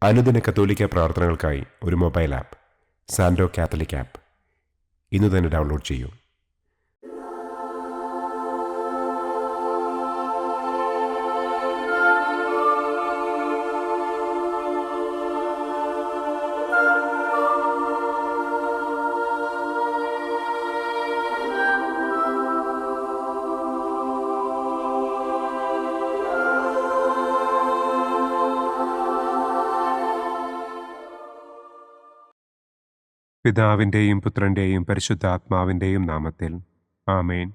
അനുദിന കത്തോലിക്ക പ്രാർത്ഥനകൾക്കായി ഒരു മൊബൈൽ ആപ്പ് സാൻഡോ കാത്തലിക് ആപ്പ് ഇന്ന് തന്നെ ഡൗൺലോഡ് ചെയ്യൂ. പിതാവിൻ്റെയും പുത്രൻ്റെയും പരിശുദ്ധാത്മാവിൻ്റെയും നാമത്തിൽ ആമേൻ.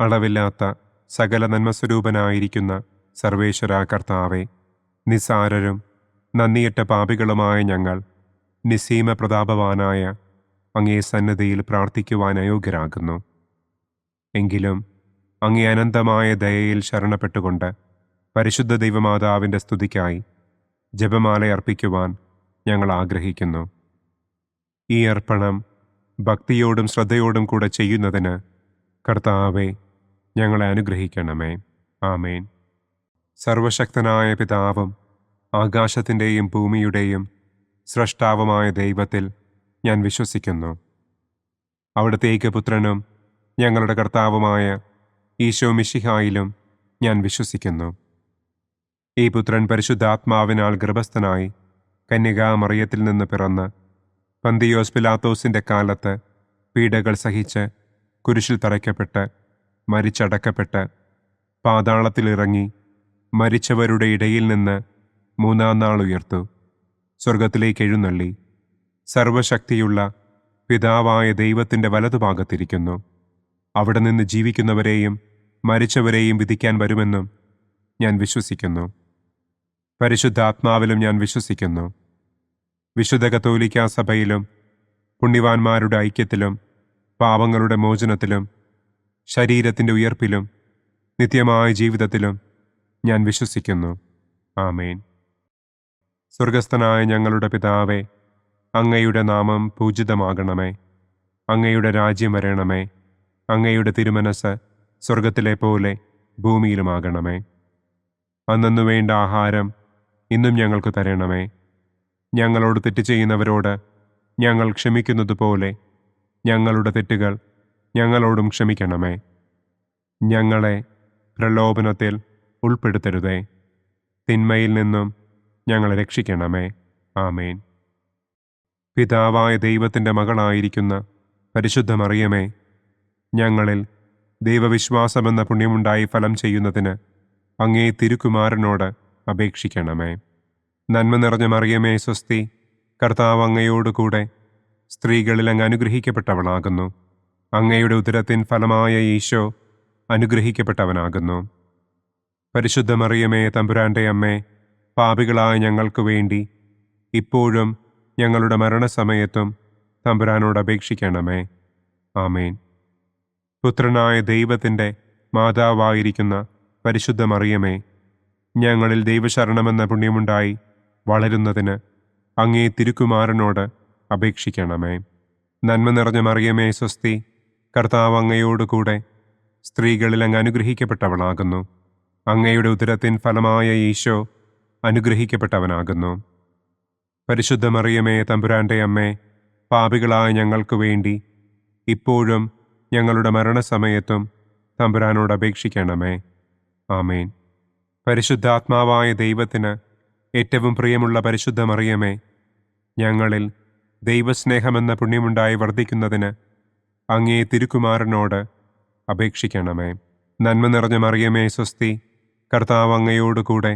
അളവില്ലാത്ത സകല നന്മസ്വരൂപനായിരിക്കുന്ന സർവേശ്വര കർത്താവെ, നിസാരരും നന്ദിയറ്റ പാപികളുമായ ഞങ്ങൾ നിസ്സീമ പ്രതാപവാനായ അങ്ങേ സന്നിധിയിൽ പ്രാർത്ഥിക്കുവാൻ അയോഗ്യരാകുന്നു. എങ്കിലും അങ്ങേ അനന്തമായ ദയയിൽ ശരണപ്പെട്ടുകൊണ്ട് പരിശുദ്ധ ദൈവമാതാവിൻ്റെ സ്തുതിക്കായി ജപമാല അർപ്പിക്കുവാൻ ഞങ്ങൾ ആഗ്രഹിക്കുന്നു. ഈ അർപ്പണം ഭക്തിയോടും ശ്രദ്ധയോടും കൂടെ ചെയ്യുന്നതിന് കർത്താവെ ഞങ്ങളെ അനുഗ്രഹിക്കണമേ. ആമേൻ. സർവശക്തനായ പിതാവും ആകാശത്തിൻ്റെയും ഭൂമിയുടെയും സ്രഷ്ടാവുമായ ദൈവത്തിൽ ഞാൻ വിശ്വസിക്കുന്നു. അവിടുത്തെ ഏകപുത്രനും ഞങ്ങളുടെ കർത്താവുമായ ഈശോ മിശിഹായിലും ഞാൻ വിശ്വസിക്കുന്നു. ഈ പുത്രൻ പരിശുദ്ധാത്മാവിനാൽ ഗർഭസ്ഥനായി കന്യകാമറിയത്തിൽ നിന്ന് പിറന്ന് പന്തിയോസ് പിലാത്തോസിൻ്റെ കാലത്ത് പീഡകൾ സഹിച്ച് കുരിശിൽ തറയ്ക്കപ്പെട്ട് മരിച്ചടക്കപ്പെട്ട് പാതാളത്തിലിറങ്ങി മരിച്ചവരുടെ ഇടയിൽ നിന്ന് മൂന്നാം നാൾ ഉയർത്തു സ്വർഗത്തിലേക്ക് എഴുന്നള്ളി സർവശക്തിയുള്ള പിതാവായ ദൈവത്തിൻ്റെ വലതുഭാഗത്തിരിക്കുന്നു. അവിടെ നിന്ന് ജീവിക്കുന്നവരെയും മരിച്ചവരെയും വിധിക്കാൻ വരുമെന്നും ഞാൻ വിശ്വസിക്കുന്നു. പരിശുദ്ധാത്മാവിലും ഞാൻ വിശ്വസിക്കുന്നു. വിശുദ്ധ കത്തോലിക്കാ സഭയിലും പുണ്യവാന്മാരുടെ ഐക്യത്തിലും പാപങ്ങളുടെ മോചനത്തിലും ശരീരത്തിൻ്റെ ഉയർപ്പിലും നിത്യമായ ജീവിതത്തിലും ഞാൻ വിശ്വസിക്കുന്നു. ആമേൻ. സ്വർഗസ്ഥനായ ഞങ്ങളുടെ പിതാവേ, അങ്ങയുടെ നാമം പൂജിതമാകണമേ. അങ്ങയുടെ രാജ്യം വരണമേ. അങ്ങയുടെ തിരുമനസ് സ്വർഗത്തിലെ പോലെ ഭൂമിയിലുമാകണമേ. അന്നന്നു വേണ്ട ആഹാരം ഇന്നും ഞങ്ങൾക്ക് തരണമേ. ഞങ്ങളോട് തെറ്റ് ചെയ്യുന്നവരോട് ഞങ്ങൾ ക്ഷമിക്കുന്നത് പോലെ ഞങ്ങളുടെ തെറ്റുകൾ ഞങ്ങളോടും ക്ഷമിക്കണമേ. ഞങ്ങളെ പ്രലോഭനത്തിൽ ഉൾപ്പെടുത്തരുതേ. തിന്മയിൽ നിന്നും ഞങ്ങളെ രക്ഷിക്കണമേ. ആമേൻ. പിതാവായ ദൈവത്തിൻ്റെ മകളായിരിക്കുന്ന പരിശുദ്ധ മറിയമേ, ഞങ്ങളിൽ ദൈവവിശ്വാസമെന്ന പുണ്യമുണ്ടായി ഫലം ചെയ്യുന്നതിന് അങ്ങേ തിരുക്കുമാരനോട് അപേക്ഷിക്കണമേ. നന്മ നിറഞ്ഞ മറിയമേ സ്വസ്തി, കർത്താവ് അങ്ങയോടുകൂടെ സ്ത്രീകളിൽ അങ്ങ് അനുഗ്രഹിക്കപ്പെട്ടവളാകുന്നു. അങ്ങയുടെ ഉദരത്തിൻ ഫലമായ ഈശോ അനുഗ്രഹിക്കപ്പെട്ടവനാകുന്നു. പരിശുദ്ധ മറിയമേ തമ്പുരാൻ്റെ അമ്മേ, പാപികളായ ഞങ്ങൾക്ക് വേണ്ടി ഇപ്പോഴും ഞങ്ങളുടെ മരണസമയത്തും തമ്പുരാനോട് അപേക്ഷിക്കണമേ. ആമേൻ. പുത്രനായ ദൈവത്തിൻ്റെ മാതാവായിരിക്കുന്ന പരിശുദ്ധ മറിയമേ, ഞങ്ങളിൽ ദൈവശരണമെന്ന പുണ്യമുണ്ടായി വളരുന്നതിന് അങ്ങേ തിരുക്കുമാരനോട് അപേക്ഷിക്കണമേ. നന്മ നിറഞ്ഞ മറിയമേ സ്വസ്തി, കർത്താവ് അങ്ങയോടുകൂടെ സ്ത്രീകളിൽ അങ്ങ് അനുഗ്രഹിക്കപ്പെട്ടവളാകുന്നു. അങ്ങയുടെ ഉദരത്തിൻ ഫലമായ ഈശോ അനുഗ്രഹിക്കപ്പെട്ടവനാകുന്നു. പരിശുദ്ധ മറിയമേ തമ്പുരാൻ്റെ അമ്മേ, പാപികളായ ഞങ്ങൾക്ക് വേണ്ടി ഇപ്പോഴും ഞങ്ങളുടെ മരണസമയത്തും തമ്പുരാനോട് അപേക്ഷിക്കണമേ. ആമേൻ. പരിശുദ്ധാത്മാവായ ദൈവത്തിന് ഏറ്റവും പ്രിയമുള്ള പരിശുദ്ധ മറിയമേ, ഞങ്ങളിൽ ദൈവസ്നേഹമെന്ന പുണ്യമുണ്ടായി വർദ്ധിക്കുന്നതിന് അങ്ങേ തിരുക്കുമാരനോട് അപേക്ഷിക്കണമേ. നന്മ നിറഞ്ഞ മറിയമേ സ്വസ്തി, കർത്താവ് അങ്ങയോടുകൂടെ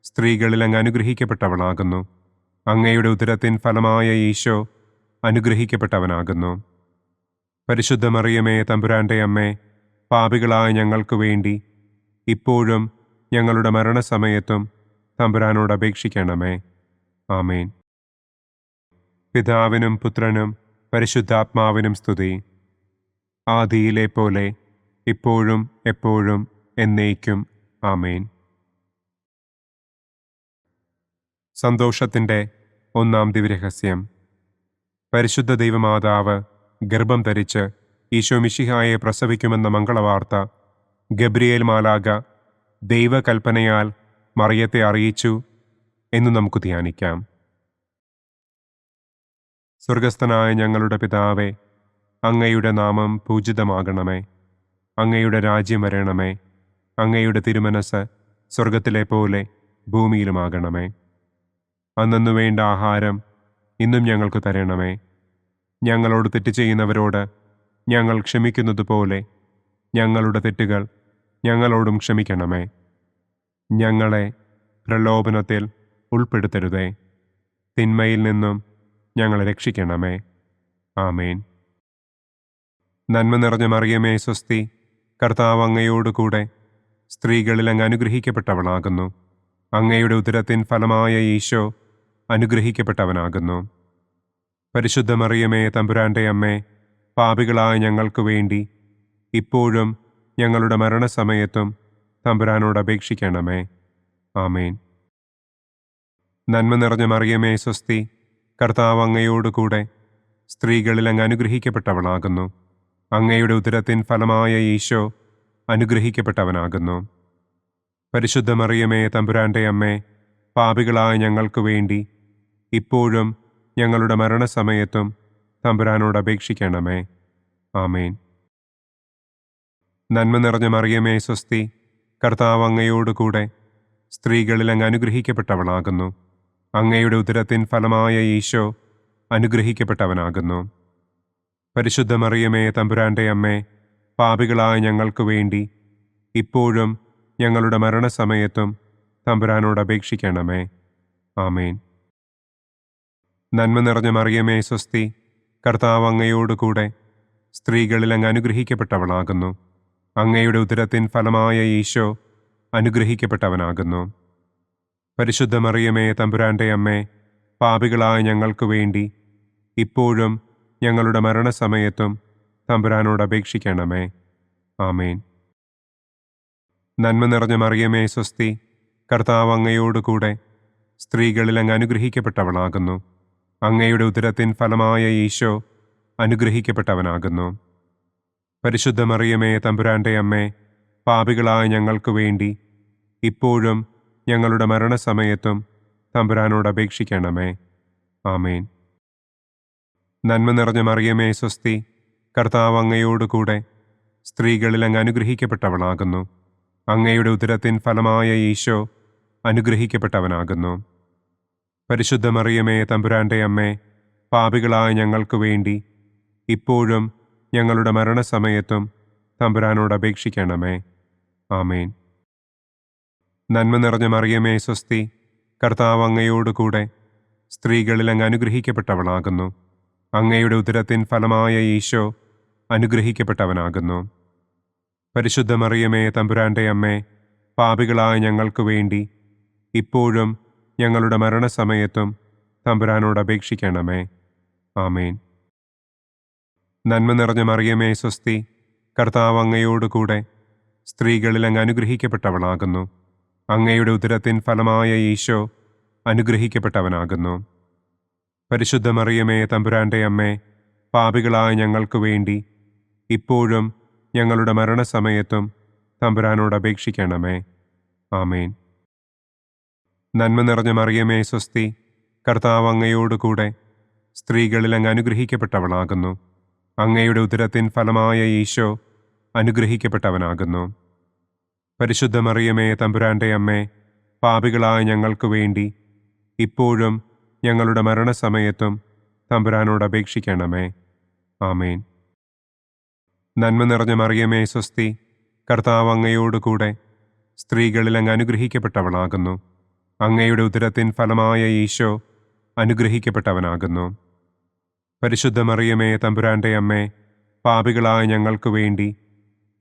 സ്ത്രീകളിൽ അങ്ങ് അനുഗ്രഹിക്കപ്പെട്ടവളാകുന്നു. അങ്ങയുടെ ഉദരത്തിൻ ഫലമായ ഈശോ അനുഗ്രഹിക്കപ്പെട്ടവനാകുന്നു. പരിശുദ്ധ മറിയമേ തമ്പുരാൻ്റെ അമ്മേ, പാപികളായ ഞങ്ങൾക്ക് വേണ്ടി ഇപ്പോഴും ഞങ്ങളുടെ മരണസമയത്തും തമ്പുരാനോട് അപേക്ഷിക്കണമേ. ആമേൻ. പിതാവിനും പുത്രനും പരിശുദ്ധാത്മാവിനും സ്തുതി. ആദിയിലെ പോലെ ഇപ്പോഴും എപ്പോഴും എന്നേക്കും. ആമേൻ. സന്തോഷത്തിൻ്റെ ഒന്നാം ദിവ്യരഹസ്യം. പരിശുദ്ധ ദൈവമാതാവ് ഗർഭം ധരിച്ച് ഈശോ മിശിഹായെ പ്രസവിക്കുമെന്ന മംഗളവാർത്ത ഗബ്രിയേൽ മാലാഖ ദൈവകൽപ്പനയാൽ മറിയത്തെ അറിയിച്ചു. എന്ന് നമുക്ക് ധ്യാനിക്കാം. സ്വർഗസ്ഥനായ ഞങ്ങളുടെ പിതാവേ, അങ്ങയുടെ നാമം പൂജിതമാകണമേ. അങ്ങയുടെ രാജ്യം വരണമേ. അങ്ങയുടെ തിരുമനസ് സ്വർഗത്തിലെ പോലെ ഭൂമിയിലുമാകണമേ. അന്നന്നു വേണ്ട ആഹാരം ഇന്നും ഞങ്ങൾക്ക് തരണമേ. ഞങ്ങളോട് തെറ്റ് ചെയ്യുന്നവരോട് ഞങ്ങൾ ക്ഷമിക്കുന്നത് പോലെ ഞങ്ങളുടെ തെറ്റുകൾ ഞങ്ങളോടും ക്ഷമിക്കണമേ. ഞങ്ങളെ പ്രലോഭനത്തിൽ ഉൾപ്പെടുത്തരുതേ. തിന്മയിൽ നിന്നും ഞങ്ങളെ രക്ഷിക്കണമേ. ആമേൻ. നന്മ നിറഞ്ഞ മറിയമേ സ്വസ്തി, കർത്താവ് അങ്ങയോടുകൂടെ സ്ത്രീകളിൽ അങ്ങ് അനുഗ്രഹിക്കപ്പെട്ടവളാകുന്നു. അങ്ങയുടെ ഉദരത്തിൻ ഫലമായ ഈശോ അനുഗ്രഹിക്കപ്പെട്ടവനാകുന്നു. പരിശുദ്ധ മറിയമേ തമ്പുരാൻ്റെ അമ്മേ, പാപികളായ ഞങ്ങൾക്ക് വേണ്ടി ഇപ്പോഴും ഞങ്ങളുടെ മരണസമയത്തും തമ്പുരാനോട് അപേക്ഷിക്കണമേ. ആമേൻ. നന്മ നിറഞ്ഞ മറിയമേ സ്വസ്തി, കർത്താവ് അങ്ങയോടുകൂടെ സ്ത്രീകളിൽ അങ്ങ് അനുഗ്രഹിക്കപ്പെട്ടവളാകുന്നു. അങ്ങയുടെ ഉദരത്തിൻ ഫലമായ ഈശോ അനുഗ്രഹിക്കപ്പെട്ടവനാകുന്നു. പരിശുദ്ധ മറിയമേ തമ്പുരാൻ്റെ അമ്മേ, പാപികളായ ഞങ്ങൾക്ക് വേണ്ടി ഇപ്പോഴും ഞങ്ങളുടെ മരണസമയത്തും തമ്പുരാനോട് അപേക്ഷിക്കണമേ. ആമേൻ. നന്മ നിറഞ്ഞ മറിയമേ സ്വസ്തി, കർത്താവ് അങ്ങയോടുകൂടെ സ്ത്രീകളിൽ അങ്ങ് അനുഗ്രഹിക്കപ്പെട്ടവളാകുന്നു. അങ്ങയുടെ ഉദരത്തിൻ ഫലമായ ഈശോ അനുഗ്രഹിക്കപ്പെട്ടവനാകുന്നു. പരിശുദ്ധ മറിയമേ തമ്പുരാൻ്റെ അമ്മേ, പാപികളായ ഞങ്ങൾക്ക് വേണ്ടി ഇപ്പോഴും ഞങ്ങളുടെ മരണസമയത്തും തമ്പുരാനോട് അപേക്ഷിക്കണമേ. ആമേൻ. നന്മ നിറഞ്ഞ മറിയമേ സ്വസ്തി, കർത്താവ് അങ്ങയോടുകൂടെ സ്ത്രീകളിൽ അങ്ങ് അനുഗ്രഹിക്കപ്പെട്ടവളാകുന്നു. അങ്ങയുടെ ഉദരത്തിൻ ഫലമായ ഈശോ അനുഗ്രഹിക്കപ്പെട്ടവനാകുന്നു. പരിശുദ്ധ മറിയമേ തമ്പുരാൻ്റെ അമ്മേ, പാപികളായ ഞങ്ങൾക്ക് വേണ്ടി ഇപ്പോഴും ഞങ്ങളുടെ മരണസമയത്തും തമ്പുരാനോട് അപേക്ഷിക്കണമേ. ആമേൻ. നന്മ നിറഞ്ഞ മറിയമേ സ്വസ്തി, കർത്താവ് അങ്ങയോടുകൂടെ സ്ത്രീകളിൽ അങ്ങ് അനുഗ്രഹിക്കപ്പെട്ടവളാകുന്നു. അങ്ങയുടെ ഉദരത്തിൻ ഫലമായ ഈശോ അനുഗ്രഹിക്കപ്പെട്ടവനാകുന്നു. പരിശുദ്ധ മറിയമേ തമ്പുരാൻ്റെ അമ്മേ, പാപികളായ ഞങ്ങൾക്ക് വേണ്ടി ഇപ്പോഴും ഞങ്ങളുടെ മരണസമയത്തും തമ്പുരാനോട് അപേക്ഷിക്കണമേ. ആമേൻ. നന്മ നിറഞ്ഞ മറിയമേ സ്വസ്തി, കർത്താവ് അങ്ങയോടുകൂടെ സ്ത്രീകളിൽ അങ്ങ് അനുഗ്രഹിക്കപ്പെട്ടവളാകുന്നു. അങ്ങയുടെ ഉദരത്തിൻ ഫലമായ ഈശോ അനുഗ്രഹിക്കപ്പെട്ടവനാകുന്നു. പരിശുദ്ധ മറിയമേ തമ്പുരാൻ്റെ അമ്മേ, പാപികളായ ഞങ്ങൾക്ക് വേണ്ടി ഇപ്പോഴും ഞങ്ങളുടെ മരണസമയത്തും തമ്പുരാനോട് അപേക്ഷിക്കണമേ. ആമേൻ. നന്മ നിറഞ്ഞ മറിയമേ സ്വസ്തി, കർത്താവ് അങ്ങയോടുകൂടെ സ്ത്രീകളിൽ അങ്ങ് അനുഗ്രഹിക്കപ്പെട്ടവളാകുന്നു. അങ്ങയുടെ ഉദരത്തിൻ ഫലമായ ഈശോ അനുഗ്രഹിക്കപ്പെട്ടവനാകുന്നു. പരിശുദ്ധ മറിയമേ തമ്പുരാൻ്റെ അമ്മേ, പാപികളായ ഞങ്ങൾക്ക് വേണ്ടി ഇപ്പോഴും ഞങ്ങളുടെ മരണസമയത്തും തമ്പുരാനോട് അപേക്ഷിക്കണമേ. ആമേൻ. നന്മ നിറഞ്ഞ മറിയമേ സ്വസ്തി, കർത്താവ് അങ്ങയോടുകൂടെ സ്ത്രീകളിൽ അങ്ങ് അനുഗ്രഹിക്കപ്പെട്ടവളാകുന്നു. അങ്ങയുടെ ഉദരത്തിൻ ഫലമായ ഈശോ അനുഗ്രഹിക്കപ്പെട്ടവനാകുന്നു. പരിശുദ്ധ മറിയമേ തമ്പുരാൻ്റെ അമ്മേ, പാപികളായ ഞങ്ങൾക്ക് വേണ്ടി ഇപ്പോഴും ഞങ്ങളുടെ മരണസമയത്തും തമ്പുരാനോട് അപേക്ഷിക്കണമേ. ആമേൻ. നന്മ നിറഞ്ഞ മറിയമേ സ്വസ്തി, കർത്താവ് അങ്ങയോടുകൂടെ സ്ത്രീകളിൽ അങ്ങ് അനുഗ്രഹിക്കപ്പെട്ടവളാകുന്നു. അങ്ങയുടെ ഉദരത്തിൻ ഫലമായ ഈശോ അനുഗ്രഹിക്കപ്പെട്ടവനാകുന്നു. പരിശുദ്ധ മറിയമേ തമ്പുരാൻ്റെ അമ്മേ, പാപികളായ ഞങ്ങൾക്ക് വേണ്ടി ഇപ്പോഴും ഞങ്ങളുടെ മരണസമയത്തും തമ്പുരാനോട് അപേക്ഷിക്കണമേ. ആമേൻ. നന്മ നിറഞ്ഞ മറിയമേ സ്വസ്തി, കർത്താവ് അങ്ങയോടുകൂടെ സ്ത്രീകളിൽ അങ്ങ് അനുഗ്രഹിക്കപ്പെട്ടവളാകുന്നു. അങ്ങയുടെ ഉദരത്തിൻ ഫലമായ ഈശോ അനുഗ്രഹിക്കപ്പെട്ടവനാകുന്നു. പരിശുദ്ധ മറിയമേ തമ്പുരാൻ്റെ അമ്മേ, പാപികളായ ഞങ്ങൾക്ക് വേണ്ടി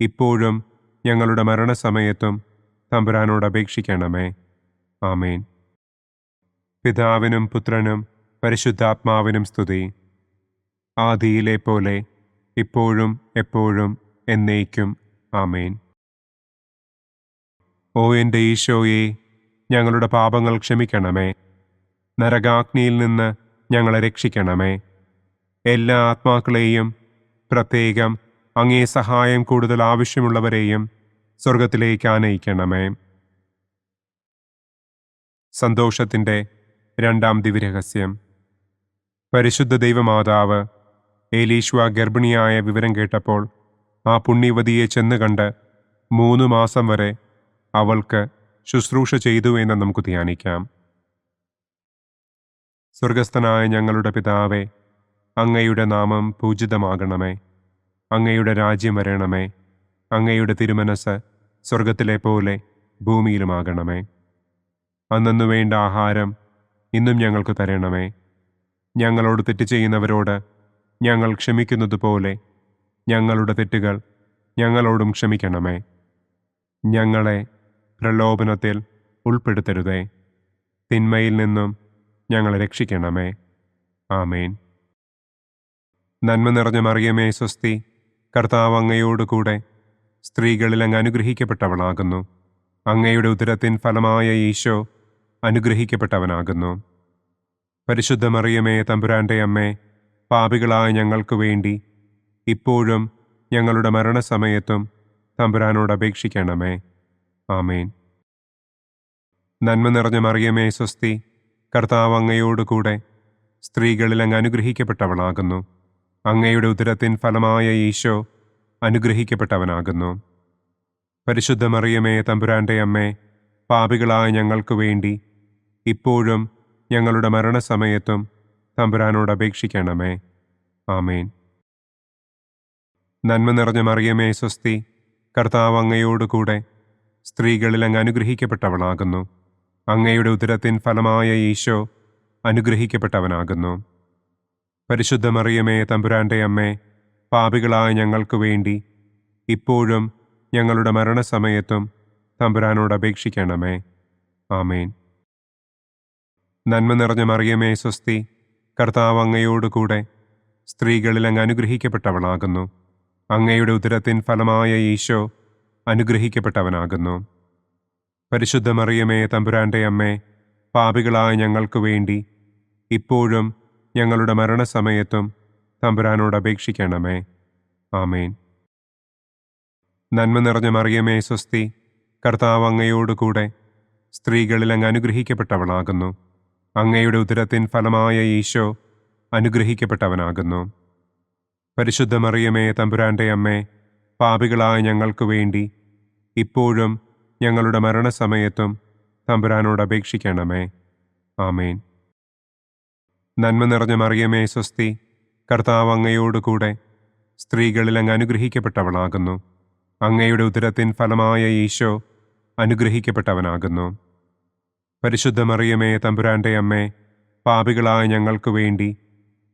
ഇപ്പോഴും ഞങ്ങളുടെ മരണസമയത്തും തമ്പുരാനോട് അപേക്ഷിക്കണമേ. ആമേൻ. പിതാവിനും പുത്രനും പരിശുദ്ധാത്മാവിനും സ്തുതി. ആദിയിലെ പോലെ ഇപ്പോഴും എപ്പോഴും എന്നേക്കും. ആമേൻ. ഓ എൻ്റെ ഈശോയെ, ഞങ്ങളുടെ പാപങ്ങൾ ക്ഷമിക്കണമേ. നരകാഗ്നിയിൽ നിന്ന് ഞങ്ങളെ രക്ഷിക്കണമേ. എല്ലാ ആത്മാക്കളെയും, പ്രത്യേകം അങ്ങേ സഹായം കൂടുതൽ ആവശ്യമുള്ളവരെയും സ്വർഗത്തിലേക്ക് ആനയിക്കണമേ. സന്തോഷത്തിൻ്റെ രണ്ടാം ദിവ്യരഹസ്യം. പരിശുദ്ധ ദൈവമാതാവ് ഏലീശ്വ ഗർഭിണിയായ വിവരം കേട്ടപ്പോൾ ആ പുണ്യവതിയെ ചെന്ന് കണ്ട് 3 മാസം വരെ അവൾക്ക് ശുശ്രൂഷ ചെയ്തു എന്ന് നമുക്ക് ധ്യാനിക്കാം. സ്വർഗസ്ഥനായ ഞങ്ങളുടെ പിതാവേ, അങ്ങയുടെ നാമം പൂജിതമാകണമേ. അങ്ങയുടെ രാജ്യം വരണമേ. അങ്ങയുടെ തിരുമനസ് സ്വർഗത്തിലെ പോലെ ഭൂമിയിലുമാകണമേ. അന്നന്നു വേണ്ട ആഹാരം ഇന്നും ഞങ്ങൾക്ക് തരണമേ. ഞങ്ങളോട് തെറ്റ് ചെയ്യുന്നവരോട് ഞങ്ങൾ ക്ഷമിക്കുന്നത് പോലെ ഞങ്ങളുടെ തെറ്റുകൾ ഞങ്ങളോടും ക്ഷമിക്കണമേ. ഞങ്ങളെ പ്രലോഭനത്തിൽ ഉൾപ്പെടുത്തരുതേ. തിന്മയിൽ നിന്നും ഞങ്ങളെ രക്ഷിക്കണമേ. ആമേൻ. നന്മ നിറഞ്ഞ മറിയമേ സ്വസ്തി, കർത്താവ് അങ്ങയോട് കൂടെ സ്ത്രീകളിൽ അങ്ങ് അനുഗ്രഹിക്കപ്പെട്ടവളാകുന്നു. അങ്ങയുടെ ഉദരത്തിൻ ഫലമായ ഈശോ അനുഗ്രഹിക്കപ്പെട്ടവനാകുന്നു. പരിശുദ്ധ മറിയമേ തമ്പുരാൻ്റെ അമ്മേ, പാപികളായ ഞങ്ങൾക്ക് വേണ്ടി ഇപ്പോഴും ഞങ്ങളുടെ മരണസമയത്തും തമ്പുരാനോട് അപേക്ഷിക്കണമേ. ആമേൻ. നന്മ നിറഞ്ഞ മറിയമേ സ്വസ്തി, കർത്താവ് അങ്ങയോട് കൂടെ സ്ത്രീകളിൽ അങ്ങ് അനുഗ്രഹിക്കപ്പെട്ടവളാകുന്നു. അങ്ങയുടെ ഉദരത്തിൻ ഫലമായ ഈശോ അനുഗ്രഹിക്കപ്പെട്ടവനാകുന്നു. പരിശുദ്ധ മറിയമേ തമ്പുരാൻ്റെ അമ്മേ, പാപികളായ ഞങ്ങൾക്ക് വേണ്ടി ഇപ്പോഴും ഞങ്ങളുടെ മരണസമയത്തും തമ്പുരാനോട് അപേക്ഷിക്കണമേ. ആമേൻ. നന്മ നിറഞ്ഞ മറിയമേ സ്വസ്തി, കർത്താവ് അങ്ങയോട് കൂടെ സ്ത്രീകളിൽ അങ്ങ് അനുഗ്രഹിക്കപ്പെട്ടവളാകുന്നു. അങ്ങയുടെ ഉദരത്തിൻ ഫലമായ ഈശോ അനുഗ്രഹിക്കപ്പെട്ടവനാകുന്നു. പരിശുദ്ധ മറിയമേ തമ്പുരാൻ്റെ അമ്മേ, പാപികളായ ഞങ്ങൾക്ക് വേണ്ടി ഇപ്പോഴും ഞങ്ങളുടെ മരണസമയത്തും തമ്പുരാനോട് അപേക്ഷിക്കണമേ. ആമേൻ. നന്മ നിറഞ്ഞ മറിയമേ സ്വസ്തി, കർത്താവ് അങ്ങയോട് കൂടെ സ്ത്രീകളിൽ അങ്ങ് അനുഗ്രഹിക്കപ്പെട്ടവളാകുന്നു. അങ്ങയുടെ ഉദരത്തിൻ ഫലമായ ഈശോ അനുഗ്രഹിക്കപ്പെട്ടവനാകുന്നു. പരിശുദ്ധ മറിയമേ തമ്പുരാൻ്റെ അമ്മേ, പാപികളായ ഞങ്ങൾക്ക് വേണ്ടി ഇപ്പോഴും ഞങ്ങളുടെ മരണസമയത്തും തമ്പുരാനോട് അപേക്ഷിക്കണമേ. ആമേൻ. നന്മ നിറഞ്ഞ മറിയമേ സ്വസ്തി, കർത്താവ് അങ്ങയോട് കൂടെ സ്ത്രീകളിൽ അങ്ങ് അനുഗ്രഹിക്കപ്പെട്ടവളാകുന്നു. അങ്ങയുടെ ഉദരത്തിൻ ഫലമായ ഈശോ അനുഗ്രഹിക്കപ്പെട്ടവനാകുന്നു. പരിശുദ്ധ മറിയമേ തമ്പുരാൻ്റെ അമ്മേ, പാപികളായ ഞങ്ങൾക്ക് വേണ്ടി ഇപ്പോഴും ഞങ്ങളുടെ മരണസമയത്തും തമ്പുരാനോട് അപേക്ഷിക്കണമേ. ആമേൻ. നന്മ നിറഞ്ഞ മറിയമേ സ്വസ്തി, കർത്താവ് അങ്ങയോട് കൂടെ സ്ത്രീകളിൽ അങ്ങ് അനുഗ്രഹിക്കപ്പെട്ടവളാകുന്നു. അങ്ങയുടെ ഉദരത്തിൻ ഫലമായ ഈശോ അനുഗ്രഹിക്കപ്പെട്ടവനാകുന്നു. പരിശുദ്ധ മറിയമേ തമ്പുരാൻ്റെ അമ്മേ, പാപികളായ ഞങ്ങൾക്ക് വേണ്ടി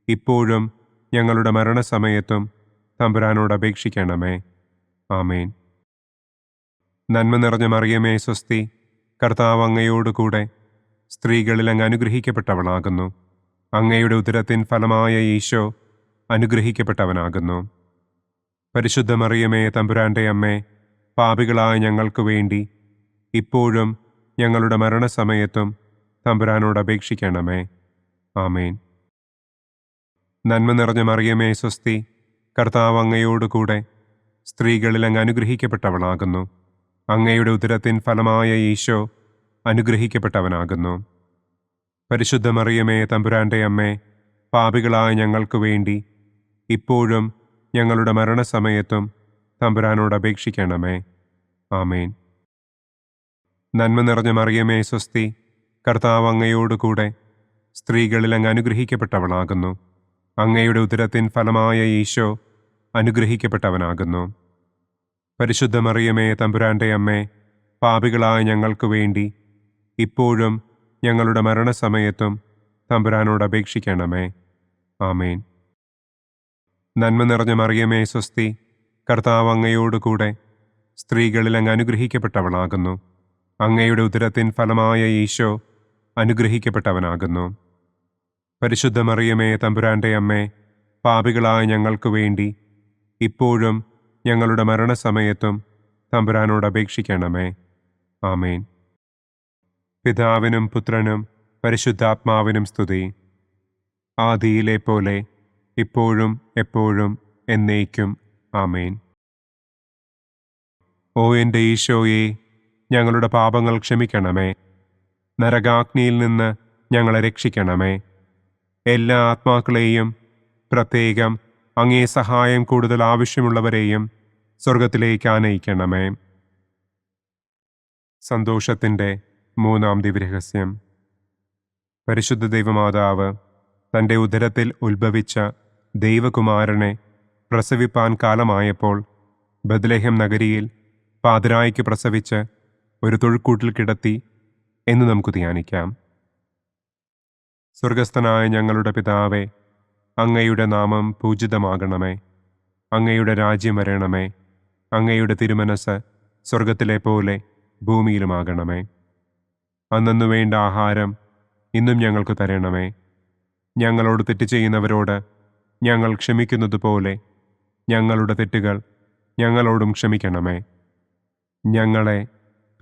ഇപ്പോഴും ഞങ്ങളുടെ മരണസമയത്തും തമ്പുരാനോട് അപേക്ഷിക്കണമേ. ആമേൻ. നന്മ നിറഞ്ഞ മറിയമേ സ്വസ്തി, കർത്താവ് അങ്ങയോട് കൂടെ സ്ത്രീകളിൽ അങ്ങ് അനുഗ്രഹിക്കപ്പെട്ടവളാകുന്നു. അങ്ങയുടെ ഉദരത്തിൻ ഫലമായ ഈശോ അനുഗ്രഹിക്കപ്പെട്ടവനാകുന്നു. പരിശുദ്ധ മറിയമേ തമ്പുരാൻ്റെ അമ്മേ, പാപികളായ ഞങ്ങൾക്ക് വേണ്ടി ഇപ്പോഴും ഞങ്ങളുടെ മരണസമയത്തും തമ്പുരാനോട് അപേക്ഷിക്കണമേ. ആമേൻ. നന്മ നിറഞ്ഞ മറിയമേ സ്വസ്തി, കർത്താവ് അങ്ങയോട് കൂടെ സ്ത്രീകളിൽ അങ്ങ് അനുഗ്രഹിക്കപ്പെട്ടവളാകുന്നു. അങ്ങയുടെ ഉദരത്തിൻ ഫലമായ ഈശോ അനുഗ്രഹിക്കപ്പെട്ടവനാകുന്നു. പരിശുദ്ധ മറിയമേ തമ്പുരാൻ്റെ അമ്മേ, പാപികളായ ഞങ്ങൾക്ക് വേണ്ടി ഇപ്പോഴും ഞങ്ങളുടെ മരണസമയത്തും തമ്പുരാനോട് അപേക്ഷിക്കണമേ. ആമേൻ. നന്മ നിറഞ്ഞ മറിയമേ സ്വസ്തി, കർത്താവ് അങ്ങയോട് കൂടെ സ്ത്രീകളിൽ അങ്ങ് അനുഗ്രഹിക്കപ്പെട്ടവളാകുന്നു. അങ്ങയുടെ ഉദരത്തിൻ ഫലമായ ഈശോ അനുഗ്രഹിക്കപ്പെട്ടവനാകുന്നു. പരിശുദ്ധ മറിയമേ തമ്പുരാൻ്റെ അമ്മേ, പാപികളായ ഞങ്ങൾക്ക് വേണ്ടി ഇപ്പോഴും ഞങ്ങളുടെ മരണസമയത്തും തമ്പുരാനോട് അപേക്ഷിക്കണമേ. ആമേൻ. നന്മ നിറഞ്ഞ മറിയമേ സ്വസ്തി, കർത്താവ് അങ്ങയോട് കൂടെ സ്ത്രീകളിൽ അങ്ങ് അനുഗ്രഹിക്കപ്പെട്ടവളാകുന്നു. അങ്ങയുടെ ഉദരത്തിൻ ഫലമായ ഈശോ അനുഗ്രഹിക്കപ്പെട്ടവനാകുന്നു. പരിശുദ്ധ മറിയമേ തമ്പുരാൻ്റെ അമ്മേ, പാപികളായ ഞങ്ങൾക്ക് വേണ്ടി ഇപ്പോഴും ഞങ്ങളുടെ മരണസമയത്തും തമ്പുരാനോട് അപേക്ഷിക്കണമേ. ആമേൻ. പിതാവിനും പുത്രനും പരിശുദ്ധാത്മാവിനും സ്തുതി. ആദിയിലെ പോലെ ഇപ്പോഴും എപ്പോഴും എന്നേക്കും. ആമേൻ. ഓ എൻ്റെ ഈശോയെ, ഞങ്ങളുടെ പാപങ്ങൾ ക്ഷമിക്കണമേ. നരകാഗ്നിയിൽ നിന്ന് ഞങ്ങളെ രക്ഷിക്കണമേ. എല്ലാ ആത്മാക്കളെയും, പ്രത്യേകം അങ്ങേ സഹായം കൂടുതൽ ആവശ്യമുള്ളവരെയും സ്വർഗത്തിലേക്ക് ആനയിക്കണമേ. സന്തോഷത്തിൻ്റെ മൂന്നാം ദിവ്യരഹസ്യം. പരിശുദ്ധ ദൈവമാതാവ് തൻ്റെ ഉദരത്തിൽ ഉത്ഭവിച്ച ദൈവകുമാരനെ പ്രസവിപ്പാൻ കാലമായപ്പോൾ ബത്ലഹേം നഗരിയിൽ പാതിരായ്ക്ക് പ്രസവിച്ച് ഒരു തൊഴുക്കൂട്ടിൽ കിടത്തി എന്ന് നമുക്ക് ധ്യാനിക്കാം. സ്വർഗസ്ഥനായ ഞങ്ങളുടെ പിതാവേ, അങ്ങയുടെ നാമം പൂജിതമാകണമേ. അങ്ങയുടെ രാജ്യം വരണമേ. അങ്ങയുടെ തിരുമനസ് സ്വർഗത്തിലെ പോലെ ഭൂമിയിലുമാകണമേ. അന്നന്നു വേണ്ട ആഹാരം ഇന്നും ഞങ്ങൾക്ക് തരണമേ. ഞങ്ങളോട് തെറ്റ് ചെയ്യുന്നവരോട് ഞങ്ങൾ ക്ഷമിക്കുന്നത് പോലെ ഞങ്ങളുടെ തെറ്റുകൾ ഞങ്ങളോടും ക്ഷമിക്കണമേ. ഞങ്ങളെ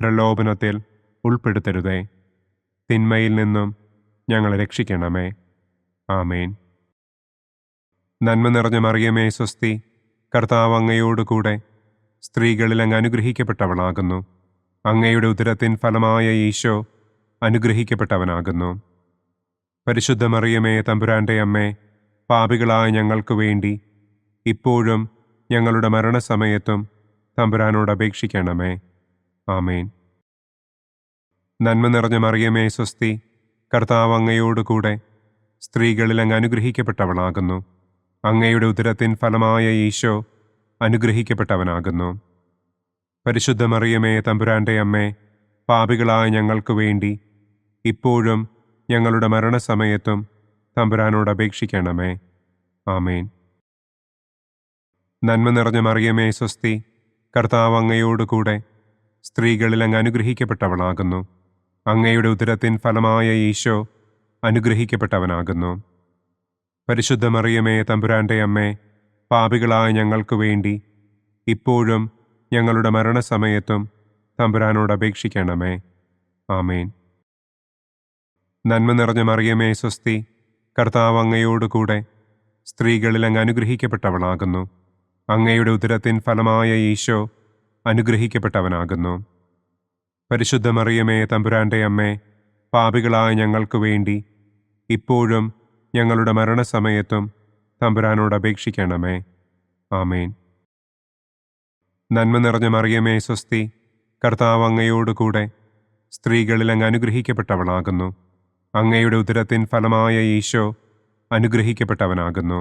പ്രലോഭനത്തിൽ ഉൾപ്പെടുത്തരുതേ. തിന്മയിൽ നിന്നും ഞങ്ങളെ രക്ഷിക്കണമേ. ആമേൻ. നന്മ നിറഞ്ഞ മറിയമേ സ്വസ്തി, കർത്താവ് അങ്ങയോടുകൂടെ സ്ത്രീകളിൽ അങ്ങ് അനുഗ്രഹിക്കപ്പെട്ടവളാകുന്നു. അങ്ങയുടെ ഉദരത്തിൻ ഫലമായ ഈശോ അനുഗ്രഹിക്കപ്പെട്ടവനാകുന്നു. പരിശുദ്ധ മറിയമേ തമ്പുരാൻ്റെ അമ്മേ, പാപികളായ ഞങ്ങൾക്ക് വേണ്ടി ഇപ്പോഴും ഞങ്ങളുടെ മരണസമയത്തും തമ്പുരാനോട് അപേക്ഷിക്കണമേ. ആമേൻ. നന്മ നിറഞ്ഞ മറിയമേ സ്വസ്തി, കർത്താവ് അങ്ങയോടുകൂടെ സ്ത്രീകളിൽ അങ്ങ് അനുഗ്രഹിക്കപ്പെട്ടവളാകുന്നു. അങ്ങയുടെ ഉദരത്തിൻ ഫലമായ ഈശോ അനുഗ്രഹിക്കപ്പെട്ടവനാകുന്നു. പരിശുദ്ധ മറിയമേ തമ്പുരാൻ്റെ അമ്മേ, പാപികളായ ഞങ്ങൾക്ക് വേണ്ടി ഇപ്പോഴും ഞങ്ങളുടെ മരണസമയത്തും തമ്പുരാനോട് അപേക്ഷിക്കണമേ. ആമേൻ. നന്മ നിറഞ്ഞ മറിയമേ സ്വസ്തി, കർത്താവ് അങ്ങയോടുകൂടെ സ്ത്രീകളിൽ അങ്ങ് അനുഗ്രഹിക്കപ്പെട്ടവളാകുന്നു. അങ്ങയുടെ ഉദരത്തിൻ ഫലമായ ഈശോ അനുഗ്രഹിക്കപ്പെട്ടവനാകുന്നു. പരിശുദ്ധ മറിയമേ തമ്പുരാൻ്റെ അമ്മേ, പാപികളായ ഞങ്ങൾക്ക് വേണ്ടി ഇപ്പോഴും ഞങ്ങളുടെ മരണസമയത്തും തമ്പുരാനോട് അപേക്ഷിക്കണമേ. ആമേൻ. നന്മ നിറഞ്ഞ മറിയമേ സ്വസ്തി, കർത്താവ് അങ്ങയോടുകൂടെ സ്ത്രീകളിൽ അങ്ങ് അനുഗ്രഹിക്കപ്പെട്ടവളാകുന്നു. അങ്ങയുടെ ഉദരത്തിൻ ഫലമായ ഈശോ അനുഗ്രഹിക്കപ്പെട്ടവനാകുന്നു. പരിശുദ്ധ മറിയമേ തമ്പുരാൻ്റെ അമ്മേ, പാപികളായ ഞങ്ങൾക്ക് വേണ്ടി ഇപ്പോഴും ഞങ്ങളുടെ മരണസമയത്തും തമ്പുരാനോട് അപേക്ഷിക്കണമേ. ആമേൻ. നന്മ നിറഞ്ഞ മറിയമേ സ്വസ്തി, കർത്താവ് അങ്ങയോടുകൂടെ സ്ത്രീകളിൽ അങ്ങ് അനുഗ്രഹിക്കപ്പെട്ടവളാകുന്നു. അങ്ങയുടെ ഉദരത്തിൻ ഫലമായ ഈശോ അനുഗ്രഹിക്കപ്പെട്ടവനാകുന്നു.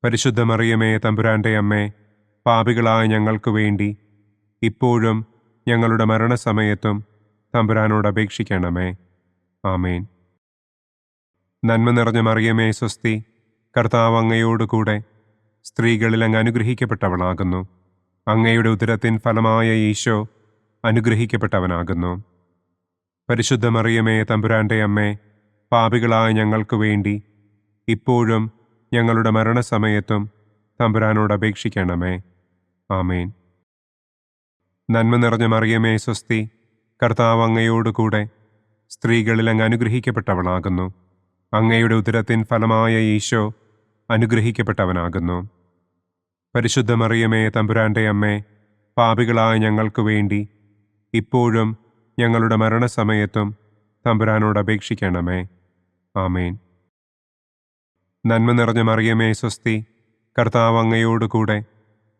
പരിശുദ്ധ മറിയമേ തമ്പുരാൻ്റെ അമ്മേ, പാപികളായ ഞങ്ങൾക്ക് വേണ്ടി ഇപ്പോഴും ഞങ്ങളുടെ മരണസമയത്തും തമ്പുരാനോട് അപേക്ഷിക്കണമേ. ആമേൻ. നന്മ നിറഞ്ഞ മറിയമേ സ്വസ്തി, കർത്താവ് അങ്ങയോടുകൂടെ സ്ത്രീകളിൽ അങ്ങ് അനുഗ്രഹിക്കപ്പെട്ടവളാകുന്നു. അങ്ങയുടെ ഉദരത്തിൻ ഫലമായ ഈശോ അനുഗ്രഹിക്കപ്പെട്ടവനാകുന്നു. പരിശുദ്ധ മറിയമേ തമ്പുരാൻ്റെ അമ്മേ, പാപികളായ ഞങ്ങൾക്ക് വേണ്ടി ഇപ്പോഴും ഞങ്ങളുടെ മരണസമയത്തും തമ്പുരാനോട് അപേക്ഷിക്കണമേ. ആമേൻ. നന്മ നിറഞ്ഞ മറിയമേ സ്വസ്തി, കർത്താവ് അങ്ങയോടുകൂടെ സ്ത്രീകളിൽ അങ്ങ് അനുഗ്രഹിക്കപ്പെട്ടവളാകുന്നു. അങ്ങയുടെ ഉദരത്തിൻ ഫലമായ ഈശോ അനുഗ്രഹിക്കപ്പെട്ടവനാകുന്നു. പരിശുദ്ധ മറിയമേ തമ്പുരാൻ്റെ അമ്മേ, പാപികളായ ഞങ്ങൾക്ക് വേണ്ടി ഇപ്പോഴും ഞങ്ങളുടെ മരണസമയത്തും തമ്പുരാനോട് അപേക്ഷിക്കണമേ. ആമേൻ. നന്മ നിറഞ്ഞ മറിയമേ സ്വസ്തി, കർത്താവ് അങ്ങയോടുകൂടെ